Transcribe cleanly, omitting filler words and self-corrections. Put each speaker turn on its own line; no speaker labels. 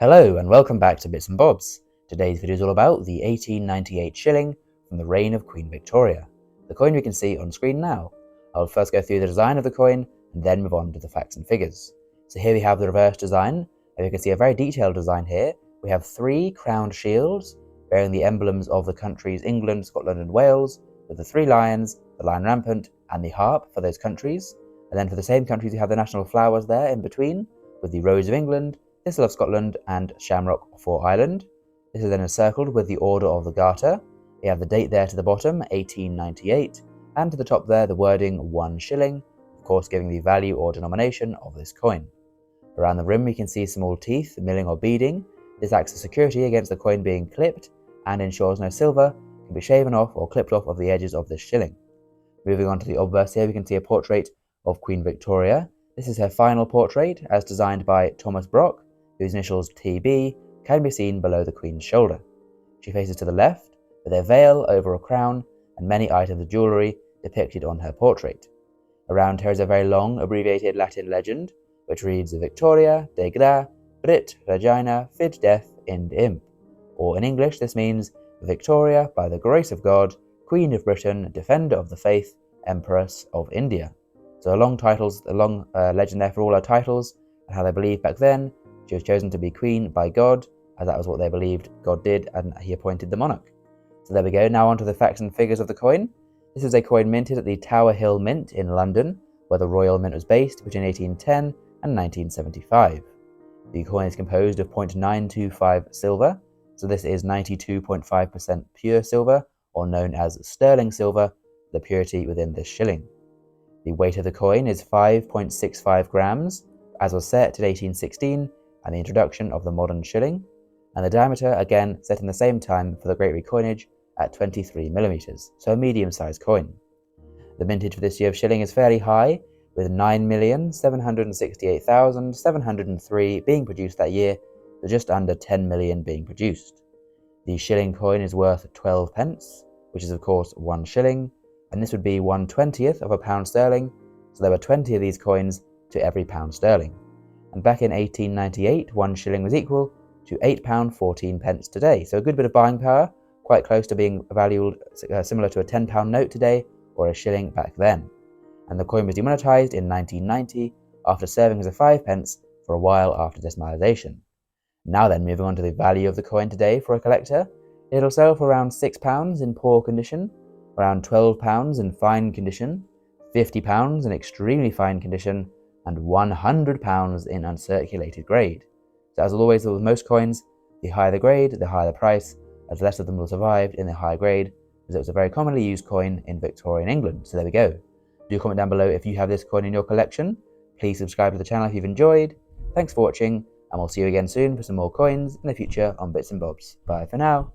Hello and welcome back to Bits and Bobs. Today's video is all about the 1898 shilling from the reign of Queen Victoria, the coin we can see on screen now. I'll first go through the design of the coin and then move on to the facts and figures. So here we have the reverse design, and you can see a very detailed design here. We have three crowned shields bearing the emblems of the countries England, Scotland and Wales, with the three lions, the lion rampant and the harp for those countries. And then for the same countries we have the national flowers there in between, with the rose of England, thistle of Scotland and shamrock for Ireland. This is then encircled with the Order of the Garter. We have the date there to the bottom, 1898, and to the top there the wording 1 shilling, of course giving the value or denomination of this coin. Around the rim we can see small teeth, milling or beading. This acts as security against the coin being clipped and ensures no silver can be shaven off or clipped off of the edges of this shilling. Moving on to the obverse here we can see a portrait of Queen Victoria. This is her final portrait as designed by Thomas Brock, whose initials TB can be seen below the Queen's shoulder. She faces to the left, with a veil over a crown and many items of jewellery depicted on her portrait. Around her is a very long, abbreviated Latin legend, which reads Victoria de Gra, Brit Regina Fid Death Ind Imp, or in English this means Victoria, by the grace of God, Queen of Britain, Defender of the Faith, Empress of India. So a long legend there for all her titles, and how they believed back then she was chosen to be queen by God, as that was what they believed God did, and he appointed the monarch. So there we go, now on to the facts and figures of the coin. This is a coin minted at the Tower Hill Mint in London, where the Royal Mint was based between 1810 and 1975. The coin is composed of 0.925 silver, so this is 92.5% pure silver, or known as sterling silver, the purity within this shilling. The weight of the coin is 5.65 grams, as was set in 1816, and the introduction of the modern shilling, and the diameter again set in the same time for the Great Recoinage at 23mm, so a medium-sized coin. The mintage for this year of shilling is fairly high, with 9,768,703 being produced that year, with just under 10 million being produced. The shilling coin is worth 12 pence, which is of course 1 shilling, and this would be 1/20th of a pound sterling, so there were 20 of these coins to every pound sterling. And back in 1898, 1 shilling was equal to £8.14 today. So a good bit of buying power, quite close to being valued similar to a £10 note today or a shilling back then. And the coin was demonetised in 1990 after serving as a 5 pence for a while after decimalisation. Now then, moving on to the value of the coin today for a collector, it'll sell for around £6 in poor condition, around £12 in fine condition, £50 in extremely fine condition, and £100 in uncirculated grade. So as always with most coins, the higher the grade, the higher the price, as less of them will survive in the higher grade, as it was a very commonly used coin in Victorian England. So there we go. Do comment down below if you have this coin in your collection. Please subscribe to the channel if you've enjoyed. Thanks for watching, and we'll see you again soon for some more coins in the future on Bits and Bobs. Bye for now.